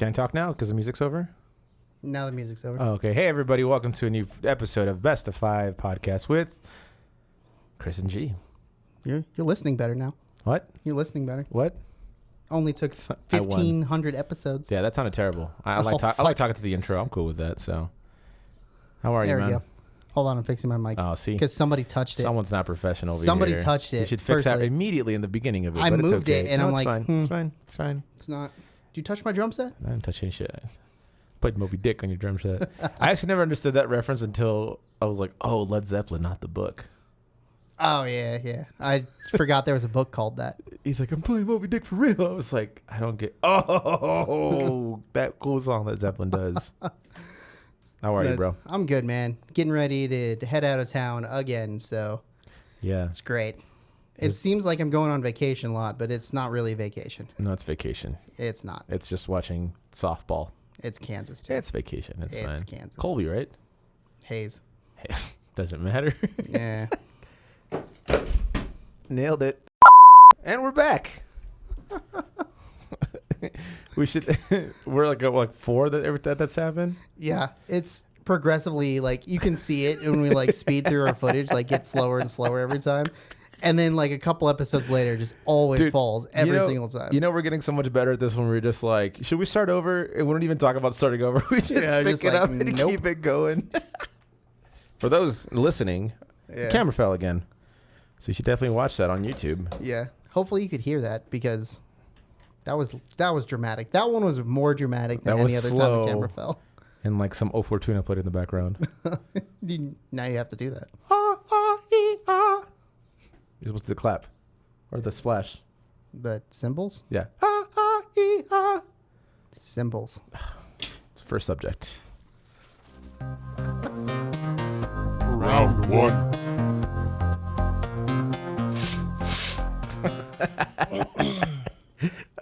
Can I talk now because the music's over? Now the music's over. Oh, okay. Hey, everybody. Welcome to a new episode of Best of Five podcast with Chris and G. You're listening better now. What? You're listening better. What? Only took 1,500 episodes. Yeah, that sounded terrible. I like talking to the intro. I'm cool with that. So, how are you, man? There we go. Hold on, I'm fixing my mic. Oh, see? Because somebody touched it. Someone's not professional over Somebody here. touched it. You should fix that immediately in the beginning of it. I but moved it's okay. it, and I'm like, fine. It's fine. It's fine. It's not. Did you touch my drum set? I didn't touch any shit. I played Moby Dick on your drum set. I actually never understood that reference until I was like, oh, Led Zeppelin, not the book. Oh, yeah. I forgot there was a book called that. He's like, I'm playing Moby Dick for real. I was like, I don't get... Oh, that cool song that Zeppelin does. How are you, bro? I'm good, man. Getting ready to head out of town again, so... Yeah. It's great. It seems like I'm going on vacation a lot, but it's not really vacation. No, it's vacation. It's not. It's just watching softball. It's Kansas, too. It's vacation. It's fine. It's Kansas. Colby, right? Hayes. Doesn't matter. Yeah. Nailed it. And we're back. We should. We're like four that's happened. Yeah, it's progressively like you can see it when we like speed through our footage, like get slower and slower every time, and then like a couple episodes later, just always falls every single time. You know, we're getting so much better at this when we're just like, should we start over? And we don't even talk about starting over. We just pick it up and keep it going. For those listening, the camera fell again. So you should definitely watch that on YouTube. Yeah. Hopefully you could hear that because that was dramatic. That one was more dramatic than any other time the camera fell. And like some O Fortuna played in the background. Now you have to do that. You're supposed to clap. Or the splash. The cymbals? Yeah. Cymbals. It's the first subject. Round one.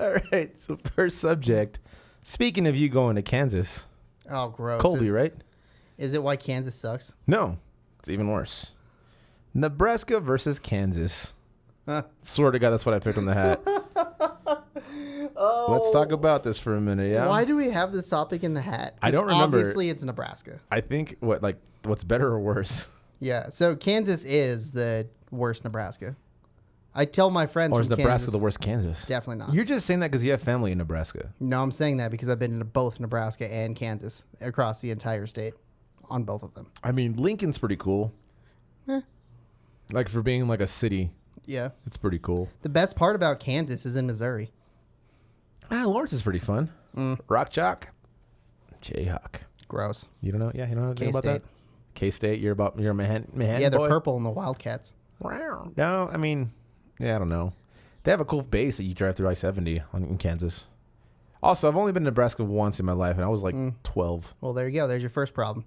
All right. So first subject. Speaking of you going to Kansas. Oh, gross. Colby, right? Is it why Kansas sucks? No. It's even worse. Nebraska versus Kansas. Swear to God, that's what I picked on the hat. Let's talk about this for a minute, yeah? Why do we have this topic in the hat? I don't remember. Obviously, it's Nebraska. I think, what's better or worse? Yeah, so Kansas is the worst Nebraska. I tell my friends Or is from Nebraska Kansas, the worst Kansas? Definitely not. You're just saying that because you have family in Nebraska. No, I'm saying that because I've been to both Nebraska and Kansas across the entire state on both of them. I mean, Lincoln's pretty cool. Like for being like a city. Yeah. It's pretty cool. The best part about Kansas is in Missouri. Lawrence is pretty fun. Rock Chalk. Jayhawk. Gross. You don't know? Yeah, you don't know anything about that? K-State, you're a Manhattan Yeah, they're boy? purple in the Wildcats. No, I mean, yeah, I don't know. They have a cool base that you drive through I-70 in Kansas. Also, I've only been to Nebraska once in my life, and I was like 12. Well, there you go. There's your first problem.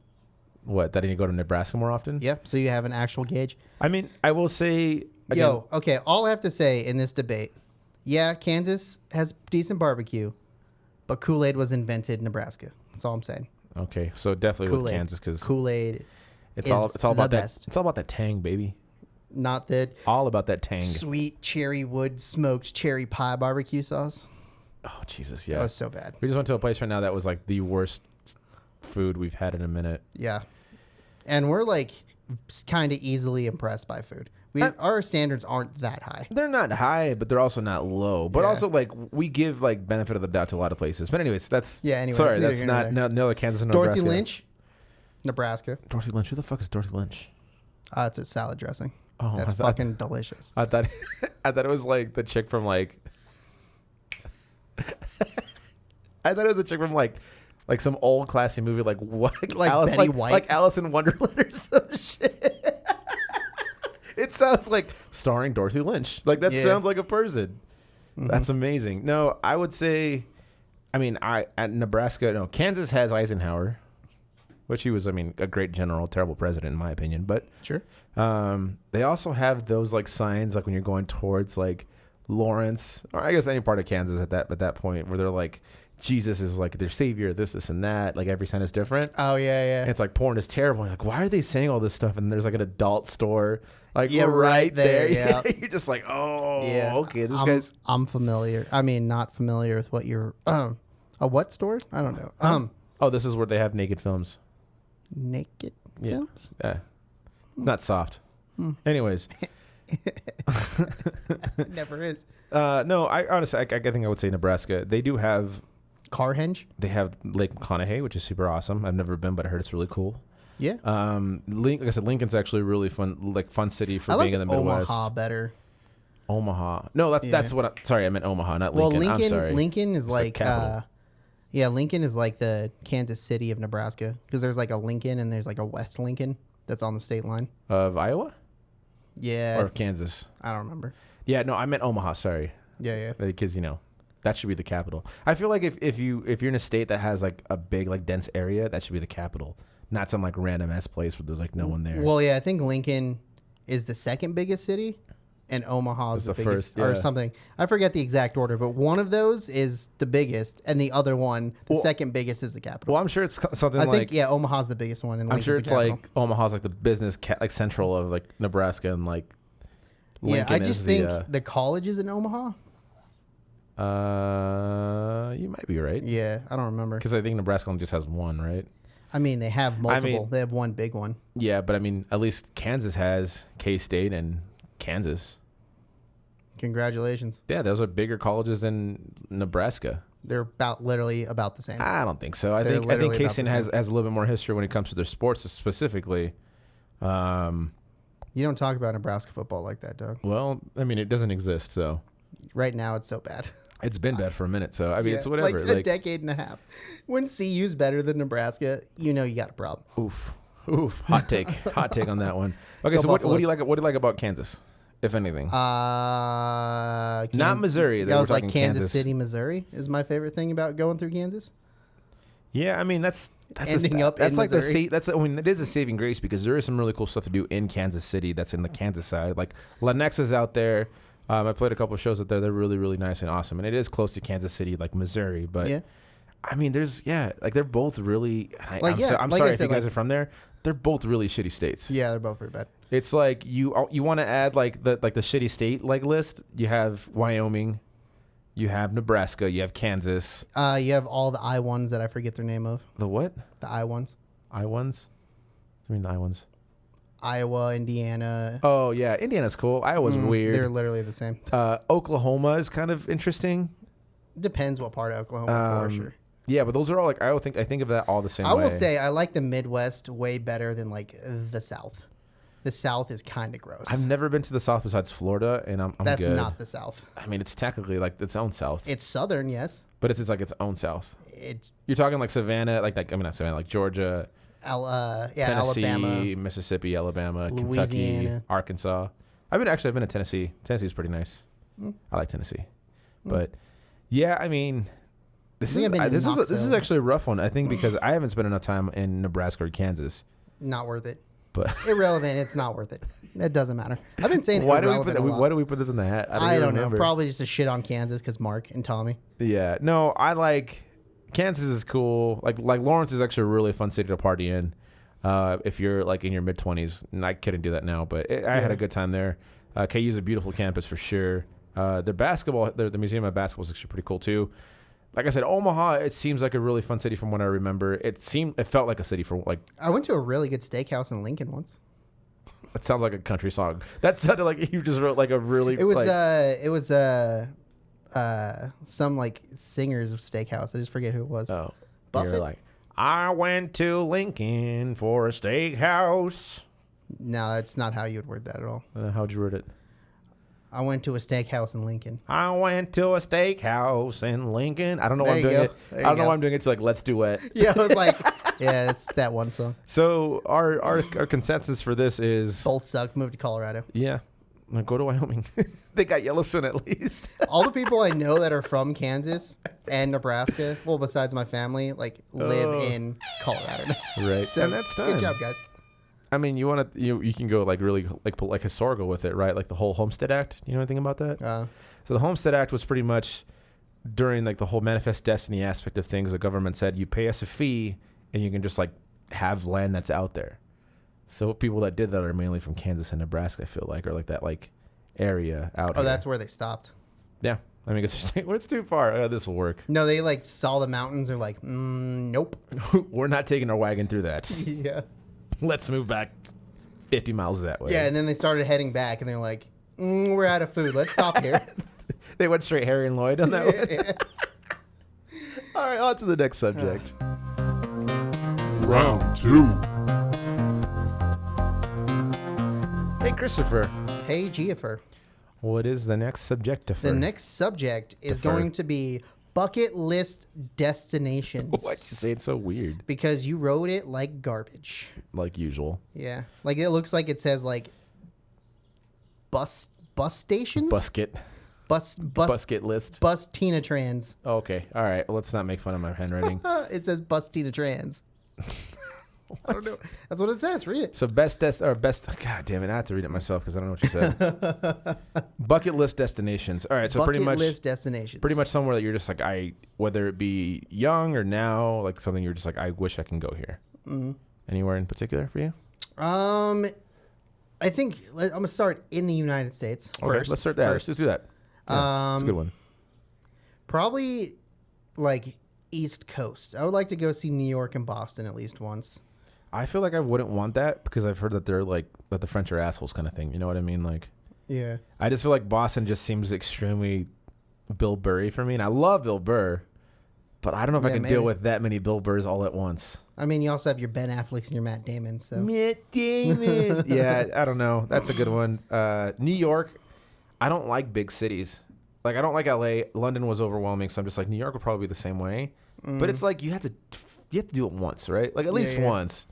What, that I need to go to Nebraska more often? Yep, so you have an actual gauge. I mean, I will say... Again, okay, all I have to say in this debate, yeah, Kansas has decent barbecue, but Kool-Aid was invented in Nebraska. That's all I'm saying. Okay, so definitely with Kansas because Kool-Aid it's all about best. That. It's all about that tang, baby. Not that all about that tang. Sweet cherry wood smoked cherry pie barbecue sauce. Oh Jesus, yeah. That was so bad. We just went to a place right now that was like the worst food we've had in a minute. Yeah, and we're like kind of easily impressed by food. Our standards aren't that high. They're not high, but they're also not low. But also, like, we give like benefit of the doubt to a lot of places. But anyways, sorry, that's not no Kansas and Dorothy Lynch, Nebraska. Dorothy Lynch. Who the fuck is Dorothy Lynch? It's a salad dressing. Oh, that's fucking delicious. I thought it was like the chick from like. I thought it was a chick from like some old classy movie like what Betty White, like Alice in Wonderland or some shit. It sounds like starring Dorothy Lynch. Like that sounds like a person. Mm-hmm. That's amazing. No, I would say, I mean, at Nebraska, no, Kansas has Eisenhower, which he was, I mean, a great general, terrible president in my opinion. But sure. They also have those like signs like when you're going towards like Lawrence, or I guess any part of Kansas at that point where they're like, Jesus is like their savior, this and that. Like every sign is different. Oh yeah. And it's like porn is terrible. Like why are they saying all this stuff? And there's like an adult store, like right there. Yeah, you're just like, oh, yeah. Okay, this guy's. I'm familiar. I mean, not familiar with what you're A what store? I don't know. Oh, this is where they have naked films. Naked films? Yeah. Not soft. Anyways. Never is. No, I honestly, I think I would say Nebraska. They do have... Carhenge? They have Lake McConaughey, which is super awesome. I've never been, but I heard it's really cool. Yeah. Like I said, Lincoln's actually a really fun city for being in the Midwest. Omaha better. Omaha. No, that's what. Sorry, I meant Omaha, not Well, Lincoln. I'm sorry. Lincoln is It's like, capital. Lincoln is like the Kansas City of Nebraska because there's like a Lincoln and there's like a West Lincoln that's on the state line. Of Iowa Yeah. or Kansas. I don't remember. Yeah, no, I meant Omaha. Sorry, Yeah. because that should be the capital. I feel like if you're in a state that has like a big like dense area, that should be the capital, not some like random ass place where there's like no one there. Well, yeah, I think Lincoln is the second biggest city, and Omaha is the biggest, first, yeah. or something. I forget the exact order, but one of those is the biggest, and the other one, the second biggest, is the capital. Well, I'm sure it's something I like... think, Omaha's the biggest one, and I'm Lincoln's sure the it's capital. like Omaha's like the business like central of like Nebraska, and like Lincoln I just is think the college is in Omaha. You might be right. Yeah, I don't remember. Because I think Nebraska only just has one, right? I mean, they have multiple. They have one big one. Yeah, but I mean, at least Kansas has K-State and Kansas. Congratulations. Yeah, those are bigger colleges than Nebraska. They're literally about the same. I don't think so. I They're think literally about K-State the has same. a little bit more history when it comes to their sports specifically. You don't talk about Nebraska football like that, Doug. Well, I mean, it doesn't exist, so Right now, it's so bad. it's been bad for a minute. So I mean, it's whatever. Like a decade and a half. When CU's better than Nebraska, you know you got a problem. Oof. Hot take on that one. Okay, Go so what do you Buffaloes. like? What do you like about Kansas, if anything? Not Missouri, I was we're like talking Kansas Kansas. City, Missouri is my favorite thing about going through Kansas. Yeah, I mean that's Ending up that's in like Missouri. it is a saving grace because there is some really cool stuff to do in Kansas City. That's in the Kansas side. Like Lenex is out there. I played a couple of shows out there. They're really really nice and awesome, and it is close to Kansas City, like Missouri. But Yeah. I mean, like they're both really. I'm Like, sorry like I if said, you guys like- are from there. They're both really shitty states. Yeah, they're both pretty bad. It's like you want to add like the shitty state like list. You have Wyoming, you have Nebraska, you have Kansas. You have all the I ones that I forget their name of. The what? The I ones. I ones? I mean the I ones. Iowa, Indiana. Oh yeah, Indiana's cool. Iowa's weird. They're literally the same. Oklahoma is kind of interesting. Depends what part of Oklahoma for sure. Yeah, but those are all like I think of that all the same way. I will say I like the Midwest way better than like the South. The South is kind of gross. I've never been to the South besides Florida, and I'm That's good. not the South. I mean, it's technically like its own South, It's Southern, yes. but it's like its own South. It's You're talking like Savannah, like I mean not Savannah, like Georgia, Tennessee, Alabama. Mississippi, Alabama, Kentucky, Louisiana. Arkansas. I've been to Tennessee. Tennessee's pretty nice. I like Tennessee, but yeah, I mean, this think I've been to is Knoxville. actually a rough one. I think because I haven't spent enough time in Nebraska or Kansas, Not worth it. but Irrelevant. It's not worth it. It doesn't matter. I've been saying why do irrelevant a lot. why do we put this in the hat? I even don't know. remember. Probably just a shit on Kansas because Mark and Tommy. Yeah, no, I like Kansas is cool. Like Lawrence is actually a really fun city to party in. If you're like in your mid 20s, and I couldn't do that now, but I had a good time there. KU's a beautiful campus for sure. Their basketball, the Museum of Basketball is actually pretty cool too. Like I said, Omaha, it seems like a really fun city from what I remember. It felt like a city for like. I went to a really good steakhouse in Lincoln once. That sounds like a country song. That sounded like you just wrote like a really. It was like, some like singer's steakhouse. I just forget who it was. oh, Buffett? you're like, I went to Lincoln for a steakhouse. No, that's not how you would word that at all. How'd you word it? I went to a steakhouse in Lincoln. I went to a steakhouse in Lincoln. I don't know why I'm There you doing go. it. There I you don't know go. why I'm doing it. It's like Let's Duet. Yeah, I was like, yeah, it's that one song. So our consensus for this is Both suck. Moved to Colorado. yeah, like, go to Wyoming. They got Yellowstone at least. All the people I know that are from Kansas and Nebraska, well, besides my family, like live in Colorado. Right, So, and that's time. good job, guys. I mean, you can go like really like historical with it, right? Like the whole Homestead Act. You know anything about that? So the Homestead Act was pretty much during like the whole manifest destiny aspect of things. The government said you pay us a fee and you can just like have land that's out there. So people that did that are mainly from Kansas and Nebraska, I feel like, or like that like area out here. Oh, that's where they stopped. Yeah. I mean, it's well, it's too far. This will work. No, they like saw the mountains. They're like, nope. We're not taking our wagon through that. Yeah. Let's move back 50 miles that way. Yeah, and then they started heading back, and they're like, we're out of food. Let's stop here. They went straight Harry and Lloyd on that one. Yeah. All right, on to the next subject. Round 2. Hey, Christopher. Hey, Giafer. What is the next subject? The next subject is going to be bucket list destinations. Why'd you say it's so weird? Because you wrote it like garbage. Like usual. Yeah. Like it looks like it says like bus stations? Busket. Busket list. Bus Tina Trans. Okay. All right. Well, let's not make fun of my handwriting. It says bus Tina Trans. I don't know. That's what it says. Read it. So best. God damn it! I have to read it myself because I don't know what you said. Bucket list destinations. All right. So Bucket pretty much list destinations. Pretty much somewhere that you're just like whether it be young or now, like something you're just like I wish I can go here. Mm-hmm. Anywhere in particular for you? I think I'm gonna start in the United States Okay, first. let's start that. Let's just do that. Yeah, it's a good one. Probably like East Coast. I would like to go see New York and Boston at least once. I feel like I wouldn't want that because I've heard that they're like that the French are assholes kind of thing. You know what I mean? Like, yeah. I just feel like Boston just seems extremely Bill Burry for me, and I love Bill Burr, but I don't know if I can deal with that many Bill Burrs all at once. I mean, you also have your Ben Afflecks and your Matt Damon. So Matt Damon. Yeah, I don't know. That's a good one. New York. I don't like big cities. Like, I don't like LA. London was overwhelming, so I'm just like, New York would probably be the same way. But it's like you have to do it once, right? Like at least once.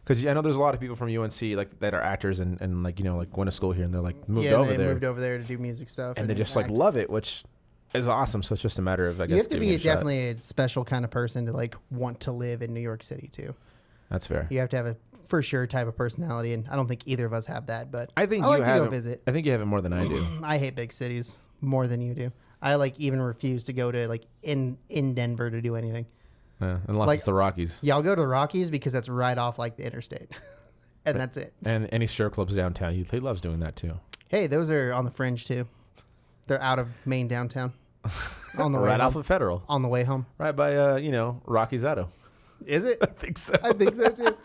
Because I know there's a lot of people from UNC like that are actors and like, you know, like went to school here and they're like moved over there. Moved over there to do music stuff. And they just like love it, which is awesome. So it's just a matter of, I guess, you have to be shot. definitely a special kind of person to like want to live in New York City too. That's fair. You have to have a for sure type of personality, and I don't think either of us have that. But I think I like you to have go visit. I think you have it more than I do. I hate big cities more than you do. I like even refuse to go to like in Denver to do anything. Unless Like- it's the Rockies. Yeah, I'll go to the Rockies because that's right off like the interstate, and that's it. And any strip clubs downtown. He loves doing that too. Hey, those are on the fringe too. They're out of main downtown. On the way Right home. off of Federal. On the way home. Right by, Rocky's Auto. Is it? I think so. I think so too.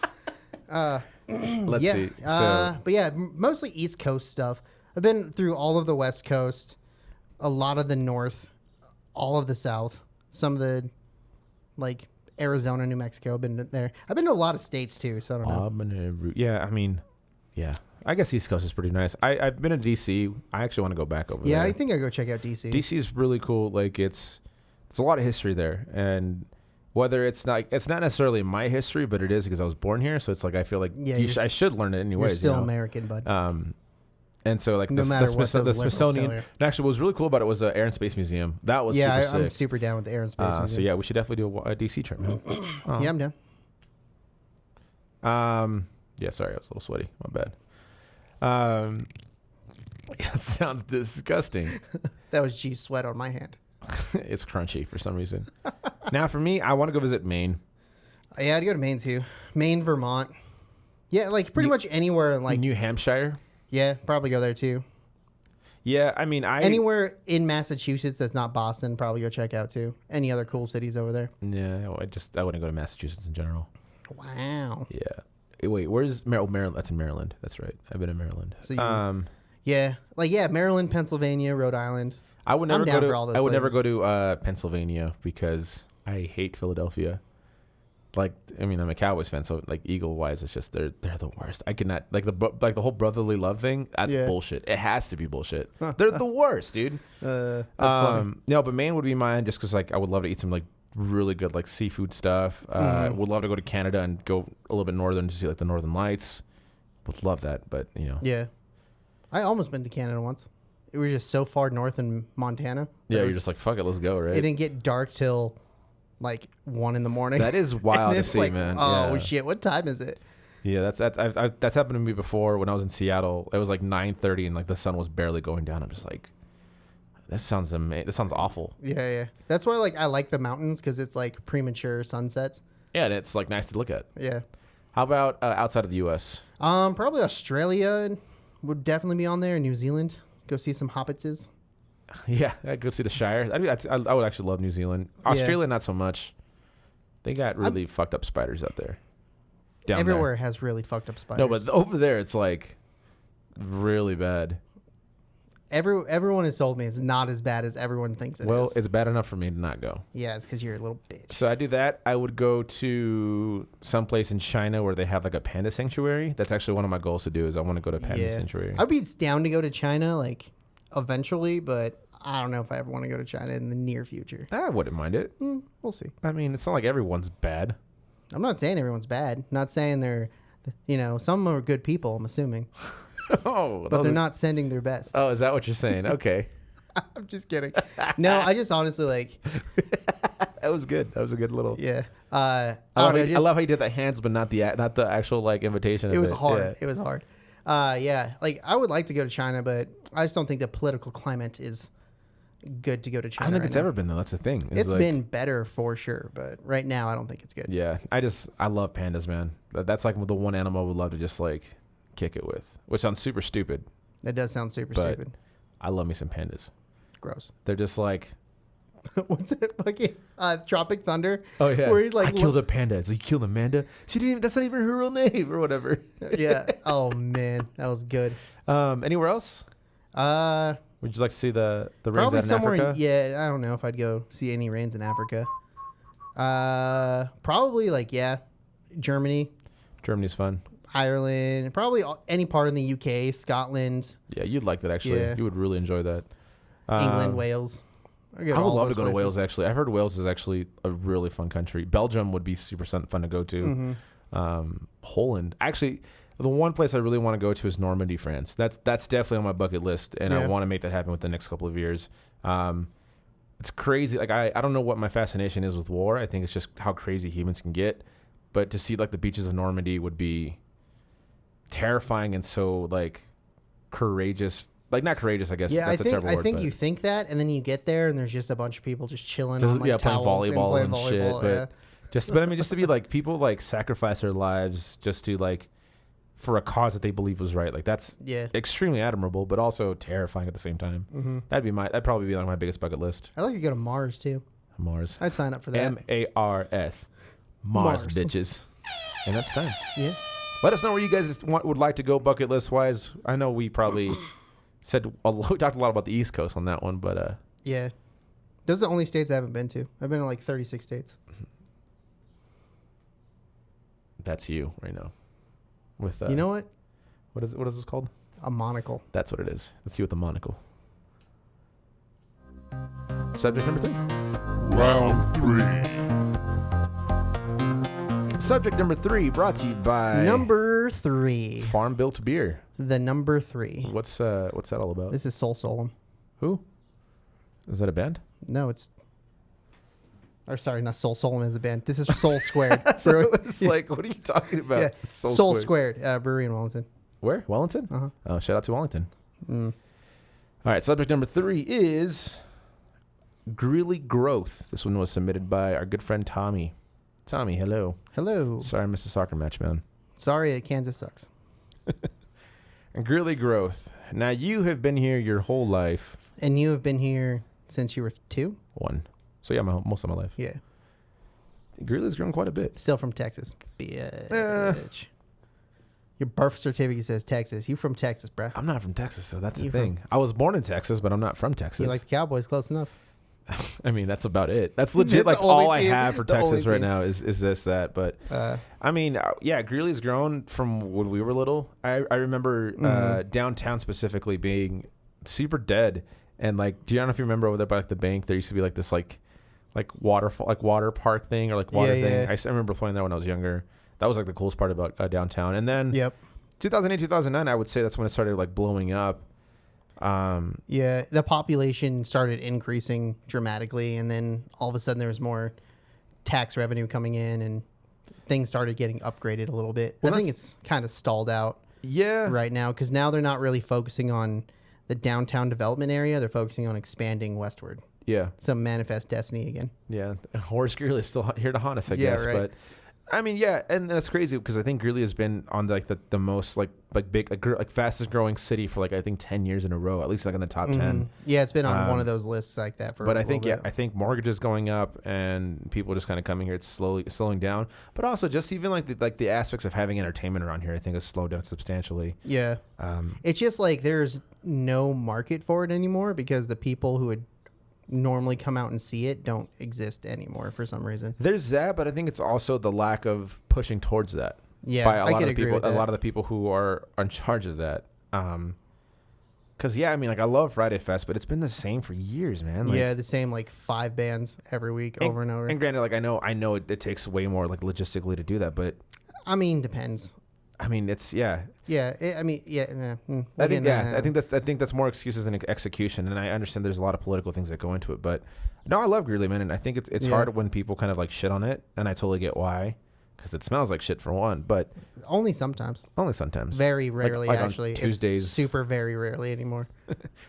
Let's see. So, But yeah, mostly East Coast stuff. I've been through all of the West Coast, a lot of the North, all of the South, some of the like Arizona, New Mexico. I've been there. I've been to a lot of states too, so I don't know. yeah, I mean, yeah. I guess East Coast is pretty nice. I've been to D.C. I actually want to go back over there. Yeah, I think I'll go check out DC. D.C. is really cool. Like it's a lot of history there, and whether it's not necessarily my history, but it is because I was born here. So it's like I feel like I should learn it anyways. You're still American, bud. And so like No the matter what those liberals Smithsonian. tell you. And actually, what was really cool about it was the Air and Space Museum. That was super sick. I'm super down with the Air and Space Museum. So yeah, we should definitely do a DC trip. Man. Yeah, I'm down. Yeah, sorry, I was a little sweaty. My bad. It sounds disgusting. That was G's sweat on my hand. It's crunchy for some reason. Now, for me, I want to go visit Maine. Yeah, I'd go to Maine too. Maine, Vermont. Yeah, like pretty much anywhere. Like New Hampshire. yeah, probably go there too. Yeah, I mean, Anywhere in Massachusetts that's not Boston, probably go check out too. Any other cool cities over there? Yeah, I wouldn't go to Massachusetts in general. Wow. Yeah. Wait, where's Maryland? That's in Maryland. That's right. I've been in Maryland. So Maryland, Pennsylvania, Rhode Island. I would never I'm down for all those never go places. to Pennsylvania because I hate Philadelphia. Like, I mean, I'm a Cowboys fan, so like Eagle wise, it's just they're the worst. I cannot like the whole brotherly love thing. That's bullshit. It has to be bullshit. They're the worst, dude. That's funny. No, but Maine would be mine just because like I would love to eat some like really good like seafood stuff. Would love to go to Canada and go a little bit northern to see like the Northern Lights. Would love that, but Yeah. I almost been to Canada once. It was just so far north in Montana. Yeah, you're just like, fuck it, let's go, right? It didn't get dark till like 1 a.m. That is wild to it's see, like, man. Oh Yeah. shit! What time is it? Yeah, that's happened to me before when I was in Seattle. It was like 9:30 and like the sun was barely going down. I'm just like, that sounds amazing. That sounds awful. Yeah. That's why like I like the mountains because it's like premature sunsets. Yeah, and it's like nice to look at. Yeah. How about outside of the U.S.? Probably Australia would definitely be on there. New Zealand, go see some hobbitses. Yeah, I'd go see the Shire. I would actually love New Zealand. Australia, not so much. They got really fucked up spiders out there. Everywhere has really fucked up spiders. No, but over there, it's like really bad. Everyone has told me it's not as bad as everyone thinks it is. Well, it's bad enough for me to not go. Yeah, it's because you're a little bitch. So I do that. I would go to someplace in China where they have like a panda sanctuary. That's actually one of my goals to do. Is I want to go to a panda sanctuary. I'd be down to go to China like eventually, but I don't know if I ever want to go to China in the near future. I wouldn't mind it. We'll see. I mean, it's not like everyone's bad. I'm not saying everyone's bad. I'm not saying they're, some are good people. I'm assuming. But they're not sending their best. Oh, is that what you're saying? Okay. I'm just kidding. No, I just honestly like. That was good. That was a good little. Yeah. I love how you did the hands, but not the actual like invitation. It was hard. Yeah. It was hard. Yeah. Like I would like to go to China, but I just don't think the political climate is good to go to China. I don't think it's ever been though. That's the thing. It's been better for sure, but right now I don't think it's good. Yeah. I love pandas, man. That's like the one animal I would love to just like kick it with, which sounds super stupid. That does sound super stupid. I love me some pandas. Gross. They're just like, what's it fucking Tropic Thunder? Oh yeah, where he's like, I killed a panda. So you killed Amanda? She didn't even, that's not even her real name or whatever. Yeah. Oh man, that was good. Anywhere else? Would you like to see the rains probably out in somewhere Africa? Yeah, I don't know if I'd go see any rains in Africa. Probably Germany. Germany's fun. Ireland, probably any part in the UK, Scotland. Yeah, you'd like that actually. Yeah. You would really enjoy that. England, Wales. I would love to go to Wales actually. I've heard Wales is actually a really fun country. Belgium would be super fun to go to. Poland. Actually, the one place I really want to go to is Normandy, France. That's definitely on my bucket list, and I want to make that happen within the next couple of years. It's crazy. Like I don't know what my fascination is with war. I think it's just how crazy humans can get. But to see like the beaches of Normandy would be terrifying and so like courageous. Like not courageous, I guess. Yeah, that's a terrible word, I think you think that, and then you get there, and there's just a bunch of people just chilling on like playing towels volleyball and and shit. But but I mean, just to be like people like sacrifice their lives just to like for a cause that they believe was right. Like that's extremely admirable, but also terrifying at the same time. That'd probably be on my biggest bucket list. I'd like to go to Mars too. Mars. I'd sign up for that. Mars. Mars, bitches. And that's time. Yeah. Let us know where you guys would like to go bucket list wise. I know we probably we talked a lot about the East Coast on that one, but yeah, those are the only states I haven't been to. I've been to like 36 states. That's you right now. With you know what? What is this called? A monocle. That's what it is. That's you with the monocle. Subject number 3. Round 3. Subject number 3 brought to you by number 3 Farm Built Beer. The number 3. What's that all about? This is Soul Solem. Who? Is that a band? No, it's. Or sorry, not Soul Solem is a band. This is Soul Squared. So it's like, what are you talking about? Yeah. Soul Squared brewery in Wellington. Where? Wellington? Uh-huh. Oh, shout out to Wellington. All right, subject number 3 is Greeley Growth. This one was submitted by our good friend Tommy. Tommy, hello. Hello. Sorry I missed the soccer match, man. Sorry, Kansas sucks. And Greeley Growth. Now, you have been here your whole life. And you have been here since you were 2? 1. So, yeah, most of my life. Yeah. Greeley's grown quite a bit. Still from Texas. Bitch. Your birth certificate says Texas. You from Texas, bruh. I'm not from Texas, so that's the thing. I was born in Texas, but I'm not from Texas. You like the Cowboys close enough. I mean, that's about it. That's legit. That's like all I have for Texas right now is that. But I mean, yeah, Greeley's grown from when we were little. I remember downtown specifically being super dead. And like, do you know if you remember over there by like the bank, there used to be like this like waterfall, like water park thing or like water thing. I remember playing that when I was younger. That was like the coolest part about downtown. And then 2008, 2009, I would say that's when it started like blowing up. Yeah, the population started increasing dramatically, and then all of a sudden there was more tax revenue coming in, and things started getting upgraded a little bit. Well, I think it's kind of stalled out right now, because now they're not really focusing on the downtown development area. They're focusing on expanding westward. Yeah. Some manifest destiny again. Yeah. Horace Greeley is still here to haunt us, I guess. Right. But I mean, yeah, and that's crazy because I think Greeley has been on like the most like big like fastest growing city for like I think 10 years in a row, at least like in the top 10. Yeah, it's been on one of those lists like that for. But a I think little bit. I think mortgages going up and people just kind of coming here. It's slowing down. But also just even like the aspects of having entertainment around here, I think has slowed down substantially. Yeah, it's just like there's no market for it anymore because the people who would normally come out and see it don't exist anymore for some reason. There's that, but I think it's also the lack of pushing towards that. Yeah, by a I lot could of agree people, with a that. lot of the people who are in charge of that. Because I mean, like I love Friday Fest, but it's been the same for years, man. Like, Yeah, the same like 5 bands every week over and over. And granted, like I know it takes way more like logistically to do that, but I mean, depends. I mean, it's Yeah, I think that's more excuses than execution, and I understand there's a lot of political things that go into it, but no, I love Greeley, man, and I think it's hard when people kind of like shit on it, and I totally get why, because it smells like shit for one, but only sometimes. Very rarely, like on actually. Tuesdays. It's super very rarely anymore.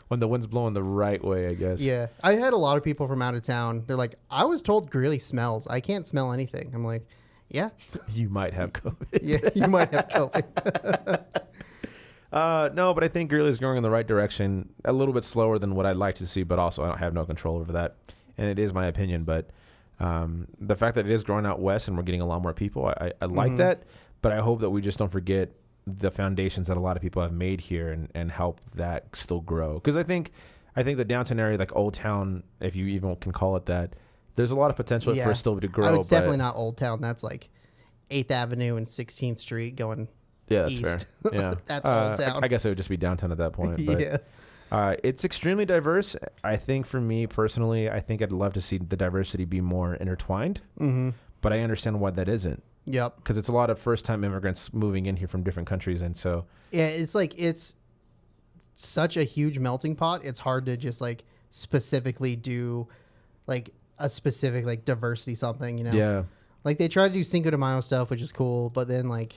when the wind's blowing the right way, I guess. Yeah, I had a lot of people from out of town. They're like, I was told Greeley smells. I can't smell anything. I'm like, yeah. You might have COVID. Yeah, you might have COVID. No, but I think Greeley's going in the right direction. A little bit slower than what I'd like to see, but also I don't have no control over that. And it is my opinion. But the fact that it is growing out west and we're getting a lot more people, I like that. But I hope that we just don't forget the foundations that a lot of people have made here and help that still grow. Because I think the downtown area, like Old Town, if you even can call it that, there's a lot of potential for it still to grow. It's definitely not Old Town. That's like 8th Avenue and 16th Street going that's east. fair. Yeah, That's Old Town. I guess it would just be downtown at that point. But, Yeah. it's extremely diverse. I think for me personally, I think I'd love to see the diversity be more intertwined. Mm-hmm. But I understand why that isn't. Yep. Because it's a lot of first-time immigrants moving in here from different countries, and so Yeah, it's such a huge melting pot. It's hard to just like specifically do like a specific like diversity something, you know? yeah. Like they try to do Cinco de Mayo stuff, which is cool, but then like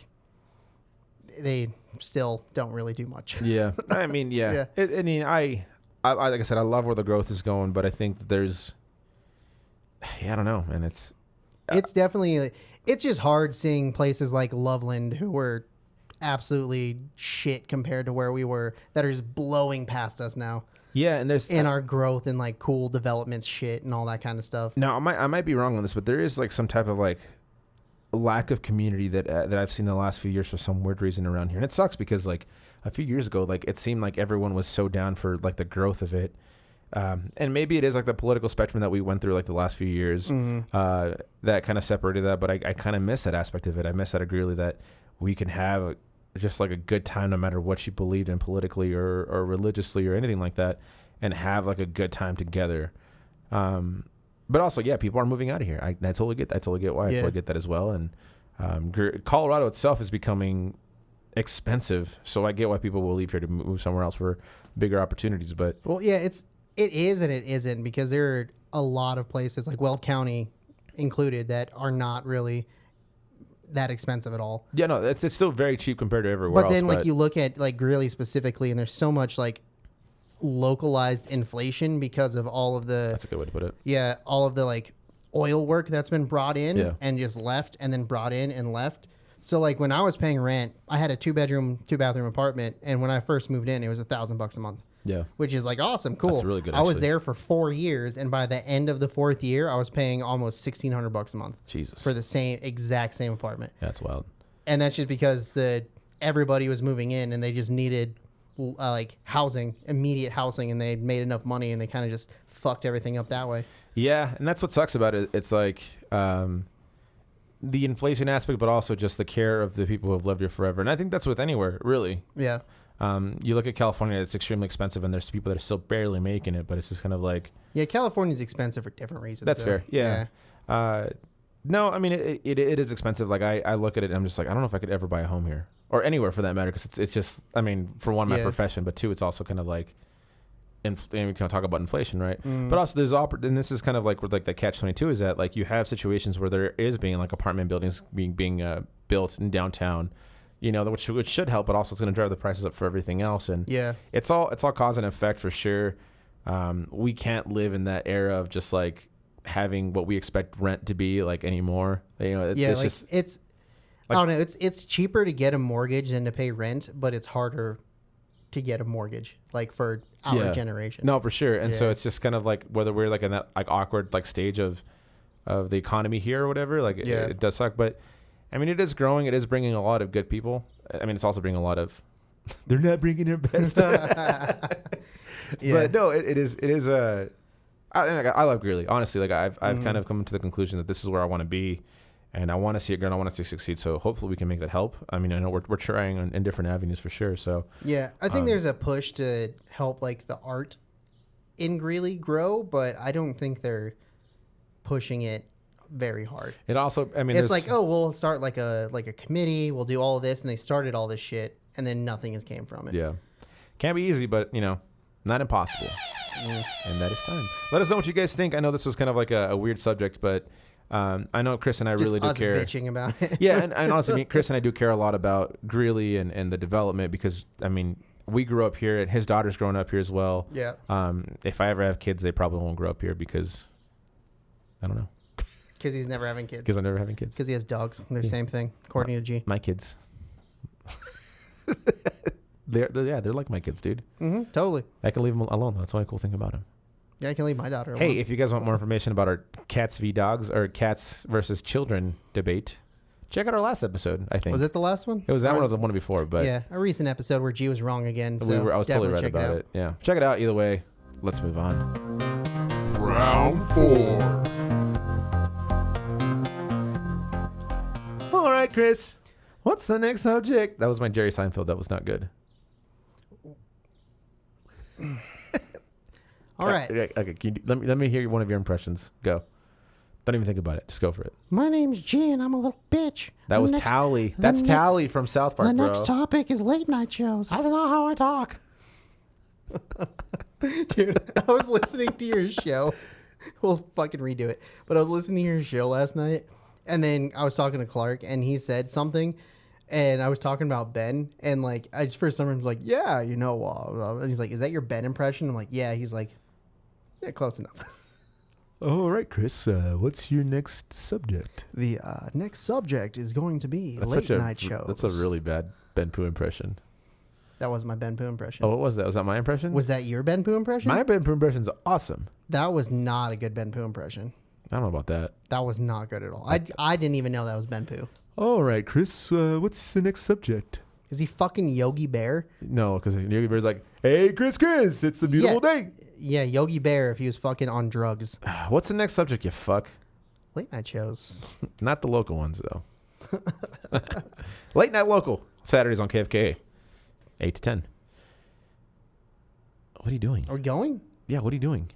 they still don't really do much. Yeah, I mean, yeah. Yeah. I like I said, I love where the growth is going, but I think that there's, I don't know, and it's Definitely, it's just hard seeing places like Loveland, who were absolutely shit compared to where we were, that are just blowing past us now and there's in our growth and like cool development shit and all that kind of stuff. Now, I might be wrong on this, but there is like some type of like lack of community that I've seen in the last few years for some weird reason around here, and it sucks because like a few years ago, like it seemed like everyone was so down for like the growth of it, and maybe it is like the political spectrum that we went through like the last few years that kind of separated that, but I kind of miss that aspect of it. I miss that Greeley, that we can have just like a good time no matter what you believed in politically or religiously or anything like that, and have like a good time together. But also, people are moving out of here. I totally get why. I totally get that as well. And Colorado itself is becoming expensive, so I get why people will leave here to move somewhere else for bigger opportunities. But Well, yeah, it is and it isn't, because there are a lot of places like Weld County included that are not really that expensive at all. yeah, no, it's still very cheap compared to everywhere But else. then like you look at like Greeley specifically, and there's so much like localized inflation because of all of the that's a good way to put it. all of the like oil work that's been brought in and just left, and then brought in and left. So like when I was paying rent, I had a 2-bedroom, 2-bathroom apartment, and when I first moved in, it was $1,000 a month. Yeah, Which is like awesome, cool. That's really good, I was actually. there for 4 years, and by the end of the 4th year, I was paying almost $1,600 a month. Jesus, For the exact same apartment. that's wild. And that's just because everybody was moving in, and they just needed like immediate housing, and they made enough money, and they kind of just fucked everything up that way. Yeah, and that's what sucks about it. It's like the inflation aspect, but also just the care of the people who have lived here forever. And I think that's with anywhere, really. Yeah. You look at California, it's extremely expensive, and there's people that are still barely making it, but it's just kind of like... Yeah, California's expensive for different reasons. That's fair, yeah. No, I mean, it is expensive. Like, I look at it, and I'm just like, I don't know if I could ever buy a home here. Or anywhere, for that matter, because it's just... I mean, for one, my profession, but two, it's also kind of like... we can talk about inflation, right? But also there's and this is kind of like where like the catch-22 is at. Like, you have situations where there is being like apartment buildings being built in downtown, you know, which should help, but also it's going to drive the prices up for everything else. And it's all cause and effect for sure. We can't live in that era of just like having what we expect rent to be like anymore. You know, Yeah, it's like just it's I don't know. It's cheaper to get a mortgage than to pay rent, but it's harder to get a mortgage like for our generation. No, for sure. And so Yeah. it's just kind of like whether we're like in that like awkward like stage of the economy here or whatever. Like it does suck, but I mean it is growing. It is bringing a lot of good people. I mean it's also bringing a lot of. They're not bringing their best. But no, it is I love Greeley. Honestly, like I've kind of come to the conclusion that this is where I want to be. And I want to see it grow and I want it to succeed. So hopefully we can make that help. I mean, I know we're trying in different avenues for sure. So yeah, I think there's a push to help like the art in Greeley grow, but I don't think they're pushing it very hard. it also, I mean, It's like, oh, we'll start like a committee. We'll do all of this, and they started all this shit, and then nothing has came from it. yeah, can't be easy, but you know, not impossible. And that is time. Let us know what you guys think. I know this was kind of like a weird subject, but I know Chris and I Just really do us care. bitching about it. Yeah, and honestly, Chris and I do care a lot about Greeley and the development because I mean we grew up here and his daughter's growing up here as well. Yeah. If I ever have kids, they probably won't grow up here because I don't know. Because he's never having kids. Because I'm never having kids. Because he has dogs. They're the same thing, according to G. My kids. they're like my kids, dude. Mm-hmm, totally. I can leave them alone. That's the only cool thing about them. Yeah, I can leave my daughter alone. Hey, if you guys want more information about our cats v dogs or cats versus children debate, check out our last episode. I think Was it the last one? It was that one or the one before, but yeah, a recent episode where G was wrong again. So I was totally right check about it. Yeah, check it out. Either way, let's move on. Round 4. All right, Chris. What's the next subject? That was my Jerry Seinfeld. That was not good. All right. Okay. Let me hear one of your impressions. Go. Don't even think about it. Just go for it. My name's G, and I'm a little bitch. That was Tally. That's Tally from South Park, bro. next topic is late night shows. That's not how I talk. Dude, I was listening to your show. We'll fucking redo it. But I was listening to your show last night, and then I was talking to Clark, and he said something, and I was talking about Ben, and like, I just for some reason was like, yeah, you know, and he's like, is that your Ben impression? I'm like, yeah. He's like, yeah, close enough. All right, Chris. What's your next subject? The next subject is going to be late night shows. That's a really bad Ben Pooh impression. That was my Ben Pooh impression. Oh, what was that? Was that my impression? Was that your Ben Pooh impression? My Ben Pooh impression's awesome. That was not a good Ben Pooh impression. I don't know about that. That was not good at all. I didn't even know that was Ben Pooh. All right, Chris. What's the next subject? Is he fucking Yogi Bear? No, because Yogi Bear's like, hey, Chris, it's a beautiful day. Yeah, Yogi Bear if he was fucking on drugs. What's the next subject, you fuck? Late night shows. Not the local ones, though. Late night local. Saturdays on KFK. 8 to 10. What are you doing? Are we going? Yeah, what are you doing?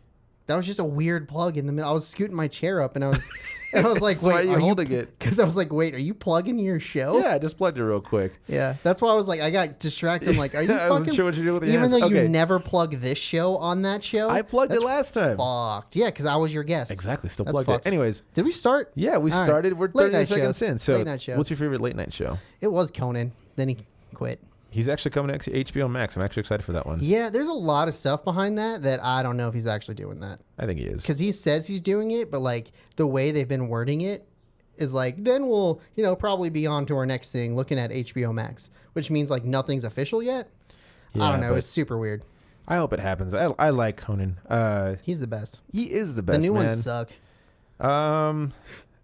That was just a weird plug in the middle. I was scooting my chair up and I was like, Why wait, are you holding it? Because I was like, wait, are you plugging your show? Yeah, I just plugged it real quick. Yeah. That's why I was like, I got distracted. I'm like, are you I fucking... wasn't sure what you did with your Even hands. though you Okay. never plug this show on that show? I plugged it That's last time. fucked. Yeah, because I was your guest. Exactly, still That's plugged fucked. it. Anyways, Did we start? yeah, we All right. started. We're Late 30 night seconds shows. in. So, Late night shows. what's your favorite late night show? It was Conan. Then he quit. He's actually coming to HBO Max. I'm actually excited for that one. Yeah, there's a lot of stuff behind that I don't know if he's actually doing that. I think he is. Because he says he's doing it, but like the way they've been wording it is like, then we'll, probably be on to our next thing looking at HBO Max, which means like nothing's official yet. Yeah, I don't know. but It's super weird. I hope it happens. I like Conan. He's the best. He is the best, The new man. ones suck.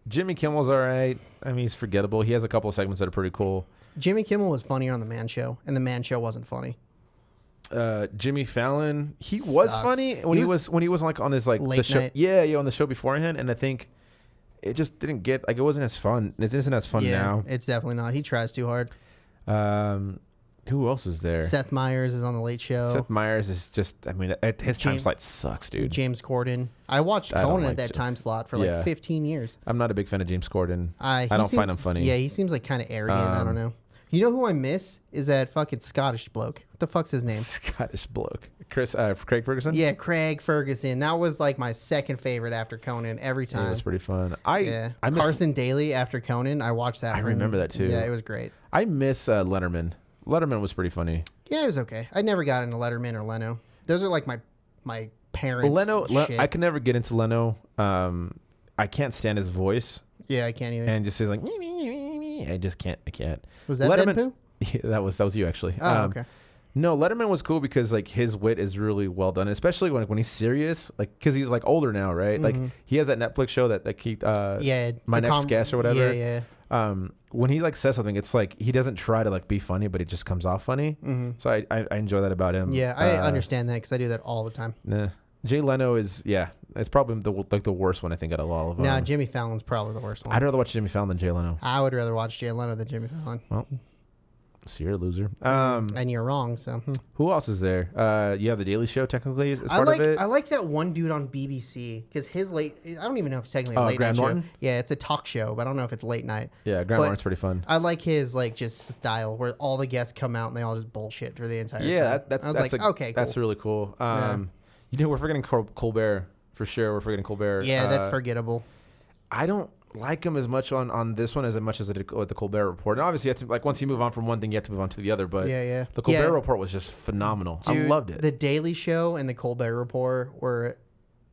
Jimmy Kimmel's all right. I mean, he's forgettable. He has a couple of segments that are pretty cool. Jimmy Kimmel was funnier on The Man Show, and The Man Show wasn't funny. Jimmy Fallon, he was Sucks. funny when he was like on his like Late the show. night. Yeah, on the show beforehand, and I think it just didn't get like it wasn't as fun. It isn't as fun Yeah, now. it's definitely not. He tries too hard. Who else is there? Seth Meyers is on The Late Show. Seth Meyers is just. I mean, his time James- slot sucks, dude. James Corden. I watched I don't Conan like at that just- time slot for like yeah. 15 years. I'm not a big fan of James Corden. I don't find him funny. Yeah, he seems like kind of arrogant. I don't know. You know who I miss is that fucking Scottish bloke. What the fuck's his name? Scottish bloke, Craig Ferguson. Yeah, Craig Ferguson. That was like my second favorite after Conan every It time. was pretty fun. Yeah, I miss, Carson Daly after Conan. I watched that. I for remember him. that too. Yeah, it was great. I miss Letterman. Letterman was pretty funny. Yeah, it was okay. I never got into Letterman or Leno. Those are like my parents. I can never get into Leno. I can't stand his voice. Yeah, I can't either. And just says like, I just can't. I can't. Was that Letterman? Deadpool? Yeah, that was you actually. Oh, okay. No, Letterman was cool because like his wit is really well done, especially when he's serious. Like because he's like older now, right? Like he has that Netflix show that he My Next Guest or whatever. Yeah. When he like says something, it's like he doesn't try to like be funny, but it just comes off funny. So I enjoy that about him. Yeah, I understand that because I do that all the time. Nah. Jay Leno is it's probably the worst one I think out of all of them. No, Jimmy Fallon's probably the worst one. I'd rather watch Jimmy Fallon than Jay Leno. I would rather watch Jay Leno than Jimmy Fallon. Well, so you're a loser. And you're wrong. So who else is there? You have the Daily Show technically as part of it. I like that one dude on BBC because his late. I don't even know if it's technically a late Grant night Norton? show. Yeah, it's a talk show, but I don't know if it's late night. Yeah, Grant Norton's pretty fun. I like his like just style where all the guests come out and they all just bullshit for the entire time. Yeah, okay, cool. That's really cool. We're forgetting Colbert for sure. We're forgetting Colbert. Yeah, that's forgettable. I don't like him as much on this one as much as I did with the Colbert Report. And obviously, you have to, like once you move on from one thing, you have to move on to the other. But the Colbert Report was just phenomenal. Dude, I loved it. The Daily Show and the Colbert Report were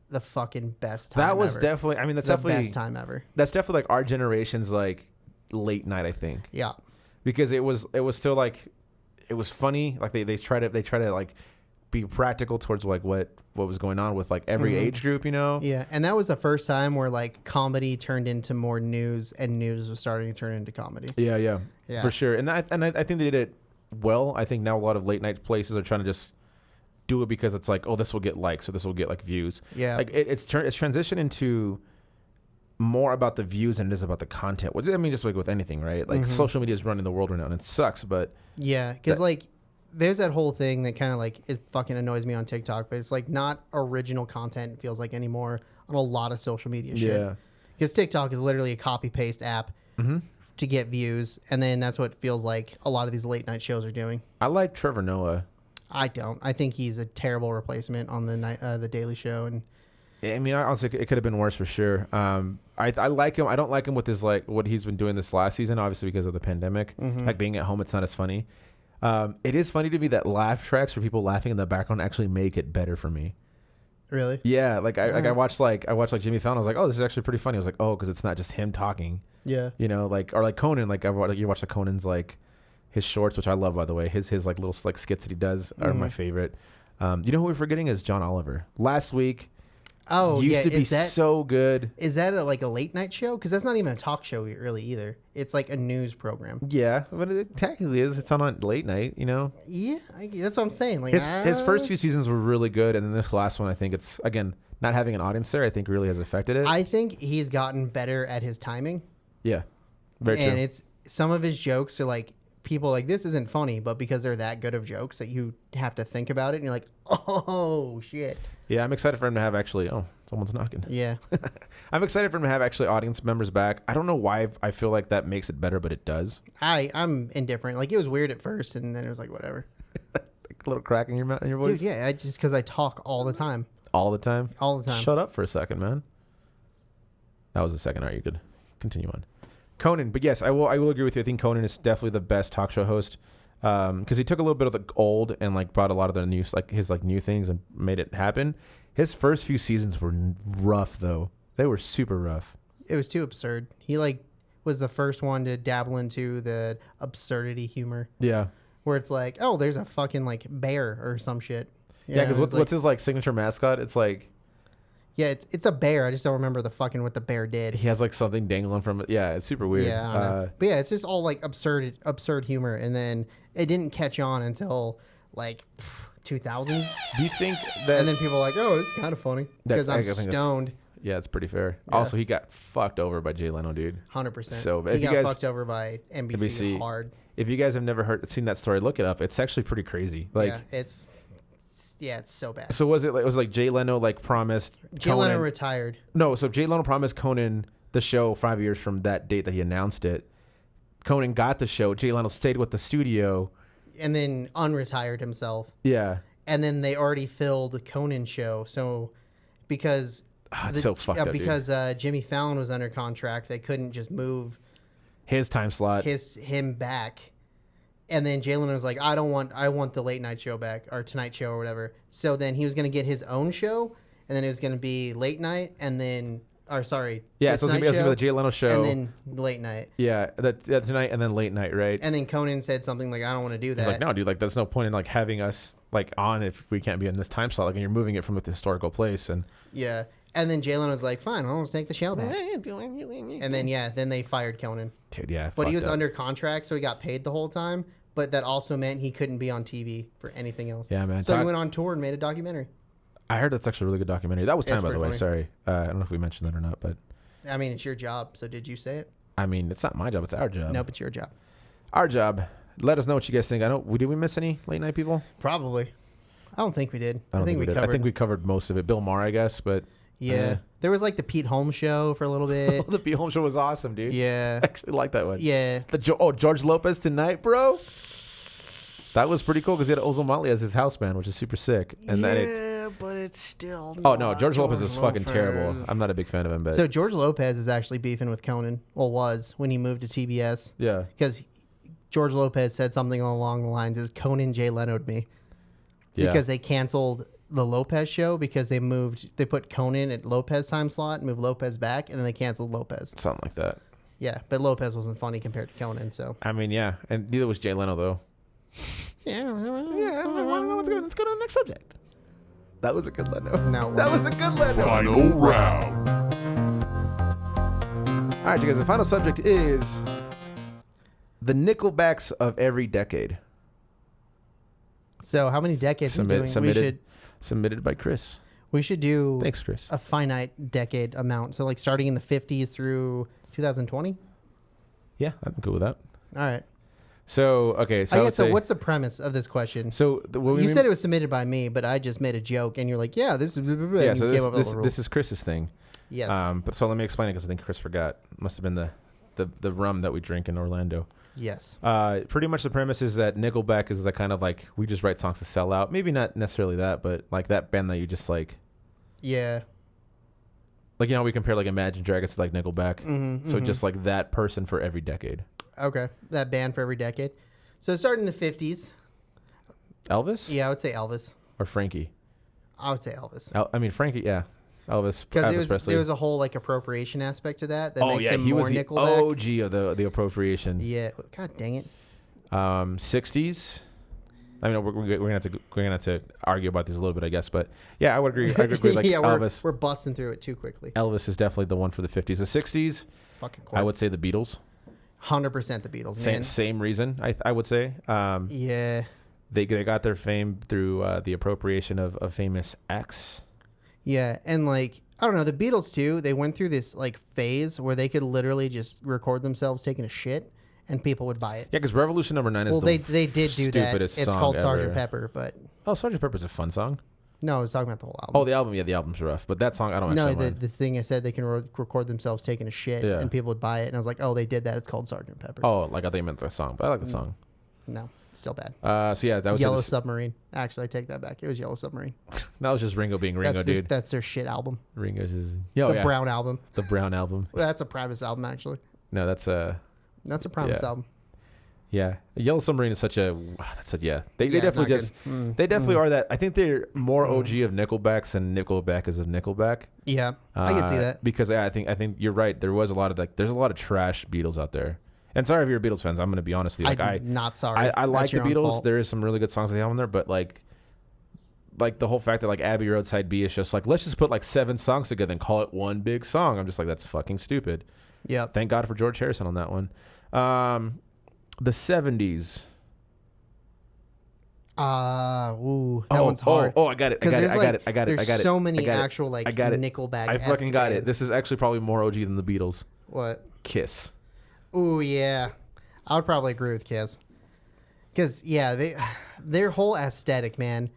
the fucking best time. That was ever. definitely. I mean, that's the definitely best time ever. That's definitely like our generation's like late night. I think. Yeah. Because it was still like it was funny. Like they try to like be practical towards like what was going on with like every age group, you know? Yeah, and that was the first time where like comedy turned into more news and news was starting to turn into comedy. Yeah. For sure. And I think they did it well. I think now a lot of late night places are trying to just do it because it's like, oh, this will get likes or this will get like views. Yeah. Like it's transitioned into more about the views than it is about the content. I mean, just like with anything, right? Like social media is running the world right now and it sucks, but yeah, because like there's that whole thing that kind of like it fucking annoys me on TikTok, but it's like not original content, it feels like anymore on a lot of social media shit. Yeah. Because TikTok is literally a copy paste app to get views, and then that's what it feels like a lot of these late night shows are doing. I like Trevor Noah. I don't. I think he's a terrible replacement on the Daily Show, and I mean, honestly, it could have been worse for sure. I like him. I don't like him with his like what he's been doing this last season, obviously because of the pandemic. Like being at home, it's not as funny. It is funny to me that laugh tracks for people laughing in the background actually make it better for me. Really? Yeah, I watched Jimmy Fallon. I was like, oh, this is actually pretty funny. I was like, oh, because it's not just him talking. Yeah. You know, like or like Conan. Like you watch the Conan's like his shorts, which I love by the way. His like little like skits that he does are my favorite. You know who we're forgetting is John Oliver. Last week. Oh, used to be so good. Is that like a late night show? Because that's not even a talk show really either. It's like a news program. Yeah, but it technically is. It's on late night, you know? Yeah, that's what I'm saying. Like his first few seasons were really good, and then this last one, I think it's, again, not having an audience there, I think really has affected it. I think he's gotten better at his timing. Yeah, very true. And it's some of his jokes are like, people like, this isn't funny, but because they're that good of jokes that you have to think about it, and you're like, oh, shit. Yeah, I'm excited for him to have actually. Oh, someone's knocking. Yeah. I'm excited for him to have actually audience members back. I don't know why I feel like that makes it better, but it does. I'm indifferent. Like, it was weird at first, and then it was like, whatever. A little crack in your voice? Dude, yeah, just because I talk all the time. All the time? All the time. Shut up for a second, man. That was a second. All right, you could continue on. Conan, but yes, I will agree with you. I think Conan is definitely the best talk show host. Because he took a little bit of the old and like brought a lot of the new, like his like new things and made it happen. His first few seasons were rough though; they were super rough. It was too absurd. He like was the first one to dabble into the absurdity humor. Yeah, where it's like, oh, there's a fucking like bear or some shit. Yeah, because what's his like signature mascot? It's like, yeah, it's a bear. I just don't remember the fucking what the bear did. He has like something dangling from it. Yeah, it's super weird. Yeah, I don't know. But yeah, it's just all like absurd humor, and then it didn't catch on until like 2000s. Do you think that? And then people are like, oh, it's kind of funny because I'm stoned. Yeah, it's pretty fair. Yeah. Also, he got fucked over by Jay Leno, dude. 100%. So he got fucked over by NBC hard. If you guys have never seen that story, look it up. It's actually pretty crazy. Like, yeah, it's so bad. So was it like Jay Leno like promised Jay Leno retired. No, so Jay Leno promised Conan the show 5 years from that date that he announced it. Conan got the show. Jay Leno stayed with the studio. And then unretired himself. Yeah. And then they already filled Conan's show. So because it's so fucked up, because Jimmy Fallon was under contract, they couldn't just move his time slot. Him back. And then Jay Leno was like, I want the late night show back, or Tonight Show or whatever. So then he was going to get his own show, and then it was going to be late night, and then, or sorry. Yeah, so it was going to be the Jay Leno show. And then late night. Yeah, tonight and then late night, right? And then Conan said something like, I don't want to do that. He's like, no, dude, like, there's no point in, like, having us, like, on if we can't be in this time slot. Like, and you're moving it from the historical place. And yeah. And then Jay Leno was like, fine, I'll just take the show back. And then, then they fired Conan. Dude, yeah. But he was under contract, so he got paid the whole time. But that also meant he couldn't be on TV for anything else. Yeah, man. So he went on tour and made a documentary. I heard that's actually a really good documentary. That was time, by the way. funny. Sorry. I don't know if we mentioned that or not, but. I mean, it's your job, so did you say it? I mean, it's not my job. It's our job. Nope, it's your job. Our job. Let us know what you guys think. Did we miss any late night people? Probably. I don't think we did. I don't think we did. covered. I think we covered most of it. Bill Maher, I guess, but. Yeah. There was like the Pete Holmes show for a little bit. The Pete Holmes show was awesome, dude. Yeah. I actually like that one. Yeah. George Lopez Tonight, bro. That was pretty cool because he had Ozil Motley as his house band, which is super sick. And but it's still. Oh no, George Lopez is fucking terrible. I'm not a big fan of him, but So George Lopez is actually beefing with Conan. Well, was when he moved to TBS. yeah, Because George Lopez said something along the lines is Conan Jay Leno'd me. yeah. Because they canceled the Lopez show because they put Conan at Lopez time slot, moved Lopez back, and then they canceled Lopez. Something like that. Yeah, but Lopez wasn't funny compared to Conan, so. I mean, yeah, and neither was Jay Leno though. Yeah, I don't know. Let's go to the next subject. That was a good Leno. No, that was a good Leno. Final round. All right, you guys. The final subject is the Nickelbacks of every decade. So how many decades are we doing? Submitted by Chris. We should do Thanks, Chris. a finite decade amount. So like starting in the 50s through 2020? Yeah, I'm cool with that. All right. So, okay. So, so what's the premise of this question? So, you said it was submitted by me, but I just made a joke, and you're like, yeah, this is... Yeah, so this is Chris's thing. Yes. But so let me explain it because I think Chris forgot. Must have been the rum that we drink in Orlando. Yes. Pretty much the premise is that Nickelback is the kind of like, we just write songs to sell out. Maybe not necessarily that, but like that band that you just like... Yeah. Like, you know, we compare like Imagine Dragons to like Nickelback. So mm-hmm. just like that person for every decade. Okay. That band for every decade. So starting in the 50s. Elvis? Yeah, I would say Elvis. Or Frankie? I would say Elvis. I mean, Frankie, yeah. Elvis Because Presley. there was a whole like appropriation aspect to that makes him he more was the Nickelback. OG of the appropriation. Yeah. God dang it. 60s. I mean, we're gonna have to argue about this a little bit, I guess, but yeah, I would agree. I would agree. Like yeah, Elvis, we're busting through it too quickly. Elvis is definitely the one for the 50s. The 60s, Fucking I would say the Beatles. 100% the Beatles. Man. Same reason. I would say. Yeah. They got their fame through the appropriation of famous acts. Yeah, and like I don't know, the Beatles too. They went through this like phase where they could literally just record themselves taking a shit, and people would buy it. Yeah, because Revolution Number 9 is they did do that. stupidest It's song called ever. Sgt. Pepper, but Sgt. Pepper's a fun song. no, I was talking about the whole album. Oh, the album. Yeah, the album's rough, but that song I don't. No, actually the thing I said they can record themselves taking a shit, Yeah. and people would buy it, and I was like, oh, they did that. It's called Sgt. Pepper. Oh, like I thought you meant the song, but I like the song. No, it's still bad. So yeah, that was Yellow Submarine. Actually, I take that back. It was Yellow Submarine. That was just Ringo being Ringo, dude. That's their shit album. Ringo's just The Brown album. The Brown album. That's a Primus album, actually. No, that's a Primus yeah. album. Yeah, Yellow Submarine is such a. That's a yeah. They Yeah, definitely not just. good. They definitely are that. I think they're more OG of Nickelbacks than Nickelback is of Nickelback. Yeah, I can see that. Because I think you're right. There was a lot of like. There's a lot of trash Beatles out there. And sorry if you're Beatles fans. I'm going to be honest with you. Like I'm not sorry. I like That's the your own Beatles. fault. There is some really good songs they have on there, but like the whole fact that like Abbey Road Side B is just like, let's just put like 7 songs together and call it one big song. I'm just like, that's fucking stupid. Yeah. Thank God for George Harrison on that one. The 70s. That one's hard. Oh, I got it. I got it. There's so many actual like Nickelback. I fucking got it. This is actually probably more OG than the Beatles. What? Kiss. Ooh, yeah. I would probably agree with Kiss. Because their whole aesthetic, man.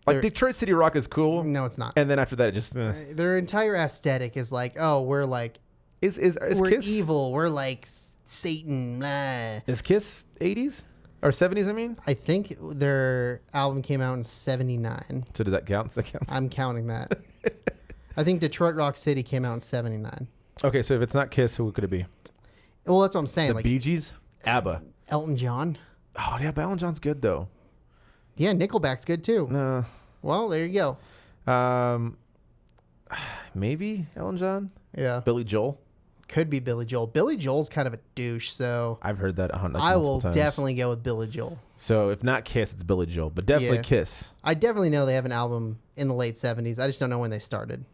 Like Detroit City Rock is cool. No, it's not. And then after that, it just their entire aesthetic is like, oh, we're like we're Kiss evil. We're like Satan. Blah. Is Kiss 80s or 70s? I mean, I think their album came out in '79. So did that count? That counts. I'm counting that. I think Detroit Rock City came out in '79. Okay, so if it's not Kiss, who could it be? Well, that's what I'm saying. The like Bee Gees, ABBA, Elton John. Oh yeah, Alan John's good though. Yeah, Nickelback's good too. No. Well, there you go. Maybe Elton John. Yeah. Billy Joel. Could be Billy Joel. Billy Joel's kind of a douche, so I've heard that I will times. definitely go with Billy Joel. So if not Kiss, it's Billy Joel, but definitely Yeah. Kiss. I definitely know they have an album in the late 70s. I just don't know when they started.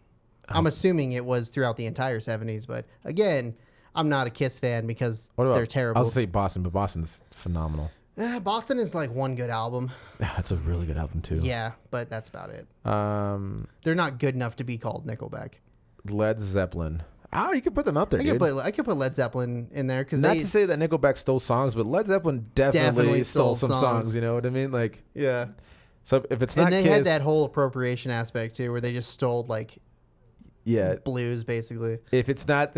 I'm assuming it was throughout the entire 70s, but again, I'm not a Kiss fan because What about, they're terrible. I was gonna say Boston, but Boston's phenomenal. Boston is like one good album. That's a really good album too. Yeah, but that's about it. They're They're not good enough to be called Nickelback. Led Zeppelin. Oh, you could put them up there, dude. I could put Led Zeppelin in there because Not to say that Nickelback stole songs, but Led Zeppelin definitely stole some songs. You know what I mean? Like, yeah. so if it's not And they Kiss, had that whole appropriation aspect too, where they just stole like yeah. blues basically, If it's not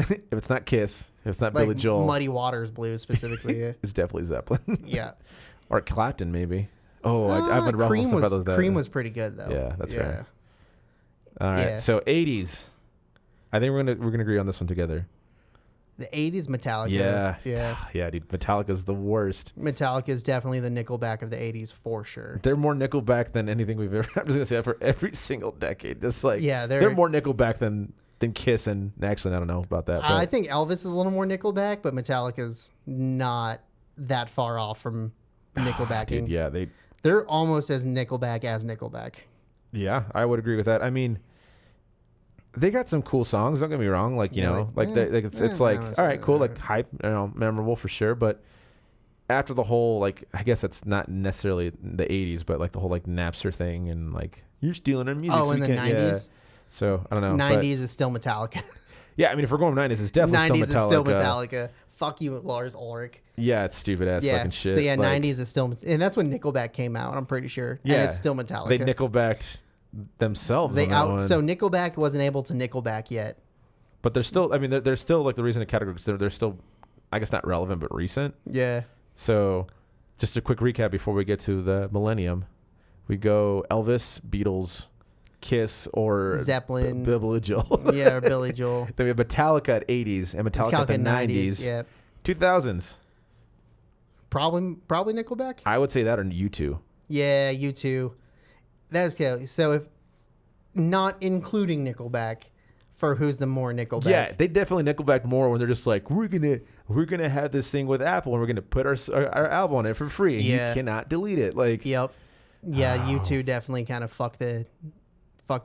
Kiss, if it's not like Billy Joel, Muddy Waters blues specifically. Yeah. it's definitely Zeppelin. Yeah. Or Clapton maybe. Oh, I've been ruffling some feathers there. Cream was pretty good though. Yeah, that's fair. All right, Yeah. so 80s. I think we're gonna agree on this one together. The 80s Metallica. Yeah, yeah, dude. Metallica's the worst. Metallica is definitely the Nickelback of the 80s for sure. They're more Nickelback than anything we've ever. I'm just gonna say that for every single decade. Just like they're more Nickelback than Kiss, and actually I don't know about that. But I think Elvis is a little more Nickelback, but Metallica's not that far off from Nickelbacking. dude, yeah, They're almost as Nickelback as Nickelback. yeah, I would agree with that. I mean, they got some cool songs. Don't get me wrong. Like it's like all right, cool, like hype, memorable for sure. But after the whole like, I guess it's not necessarily the 80s, but like the whole like Napster thing and like you're stealing our music. Oh, in the 90s. Yeah. So I don't know. 90s is still Metallica. Yeah, I mean, if we're going 90s, it's definitely 90s still Metallica. is still Metallica. Fuck you, Lars Ulrich. Yeah, it's stupid ass fucking shit. So yeah, like, 90s is still, and that's when Nickelback came out. I'm pretty sure. Yeah, and it's still Metallica. They Nickelbacked themselves. They on that one. So Nickelback wasn't able to Nickelback yet. But they're still. I mean, they're still like the reason the category. They're still, I guess, not relevant but recent. Yeah. So, just a quick recap before we get to the millennium. We go Elvis, Beatles, Kiss, or Zeppelin, Billy Joel. Yeah, or Billy Joel. Then we have Metallica at 80s and Metallica at the 90s. Yeah. 2000s. Probably Nickelback. I would say that or U2. Yeah, U2. That's okay. So if not including Nickelback, for who's the more Nickelback? Yeah, they definitely Nickelback more when they're just like, we're gonna have this thing with Apple and we're gonna put our album on it for free. And Yeah. You cannot delete it. Like, Yep. Yeah, U2 definitely kind of fucked it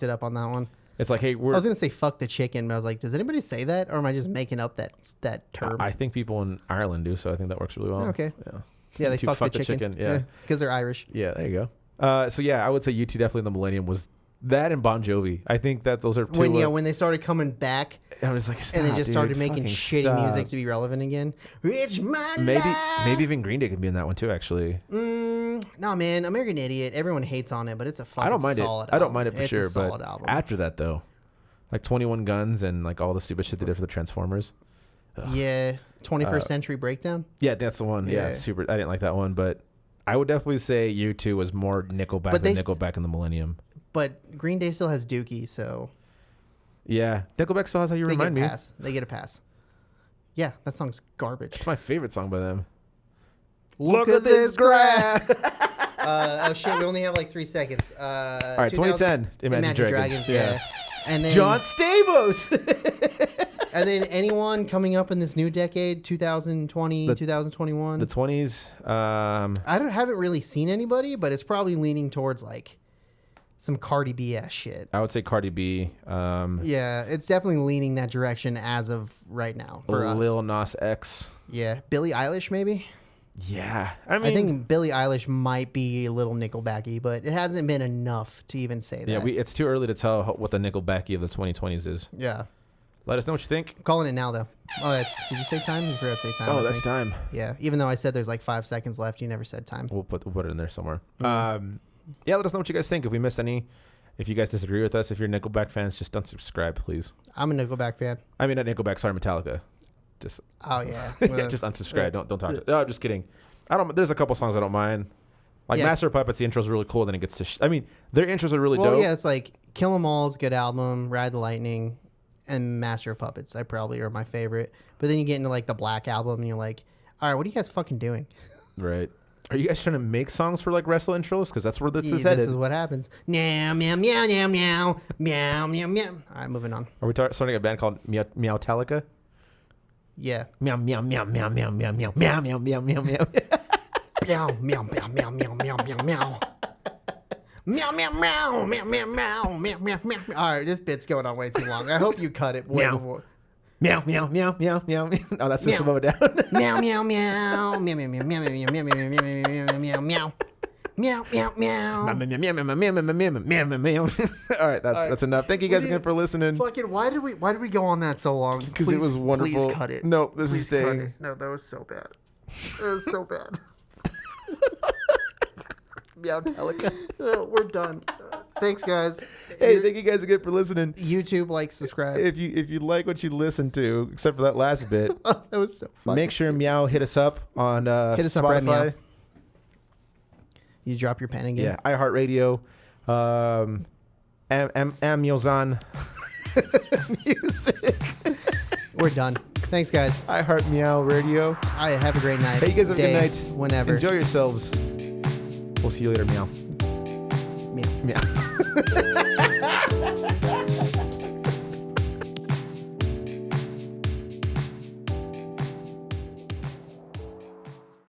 up on that one. it's like, hey, I was gonna say fuck the chicken, but I was like, does anybody say that, or am I just making up that term? I think people in Ireland do, so I think that works really well. Okay. Yeah. Yeah, they To fuck the chicken. Yeah. because they're Irish. Yeah, there you go. So yeah, I would say U2 definitely in the millennium was that and Bon Jovi. I think that those are two. When they started coming back, and I was like, stop, and they just started making fucking shitty stop. music to be relevant again. It's my Maybe life. even Green Day could be in that one too. Actually, No, man, American Idiot. Everyone hates on it, but it's a fucking I don't mind it. solid I don't album. mind it for It's sure. a solid But album. after that though, like 21 Guns and like all the stupid shit they did for the Transformers. Yeah, 21st Century Breakdown. Yeah, that's the one. Yeah, Yeah. it's super. I didn't like that one, but I would definitely say U2 was more Nickelback But than they Nickelback in the millennium. But Green Day still has Dookie, so Yeah, Nickelback still has How You they Remind get Me. a pass. They get a pass. Yeah, that song's garbage. It's my favorite song by them. Look at this grass. Oh shit, we only have like 3 seconds. All right, 2010, Imagine Dragons. Yeah. And then John Stamos. and then anyone coming up in this new decade, 2020, 2021. The 20s. Haven't really seen anybody, but it's probably leaning towards like some Cardi B ass shit. I would say Cardi B. Yeah, it's definitely leaning that direction as of right now for us. Lil Nas X. Yeah, Billie Eilish maybe. Yeah, I mean, I think Billie Eilish might be a little Nickelbacky, but it hasn't been enough to even say that. yeah, it's too early to tell what the Nickelbacky of the 2020s is. Yeah. Let us know what you think. I'm calling it now though. Oh, did you say time? You forgot to say time. Oh, I that's think. time. Yeah, even though I said there's like 5 seconds left, you never said time. We'll put it in there somewhere. Yeah, let us know what you guys think. If we missed any, if you guys disagree with us, if you're Nickelback fans, just unsubscribe, please. I'm a Nickelback fan. I mean, not Nickelback, sorry, Metallica. Just Oh yeah. yeah, just unsubscribe. Don't talk. No, I'm just kidding. There's a couple songs I don't mind. Like Yeah. Master of Puppets, the intro's really cool. Then it gets to. I mean, their intros are really Well, dope. yeah, it's like Kill 'Em All's good album, Ride the Lightning, and Master of Puppets. I probably are my favorite. But then you get into like the Black album, and you're like, all right, what are you guys fucking doing? Right. Are you guys trying to make songs for like wrestle intros? Because that's where this is This headed. is what happens. Meow, meow, meow, meow, meow, meow, meow, meow. All right, moving on. Are we starting a band called Meowtalica? Yeah. Meow meow meow meow meow meow meow meow meow meow meow meow. Meow, meow, meow, meow, meow, meow, meow, meow. Meow, meow, meow, meow, meow, meow, meow, meow, meow. All right, this bit's going on way too long. I hope you cut it way Meow. before. Meow meow meow meow meow. Oh, that's Meow. System of a Down. Meow, meow, meow, meow, meow, meow, meow, meow, meow, meow, meow, meow, meow, meow. Meow, meow, meow. All right, that's enough. Thank you guys again for listening. Fucking, why did we go on that so long? Because it was wonderful. Please cut it. No, this is Please cut staying. it. No, that was so bad. It was so bad. Meowtalica. No, we're done. Thanks, guys. Hey, thank you guys again for listening. YouTube, like, subscribe. If you like what you listened to, except for that last bit, That was so fun. make sure Meow hit us up on Hit us up, Spotify. right, Meow. You drop your pen again. Yeah, iHeartRadio, Amazon Music, We're done. Thanks, guys. iHeart Meow Radio. All right, have a great night. Hey, you guys have a day, good night. Whenever. Enjoy yourselves. We'll see you later, Meow. Meow. Meow.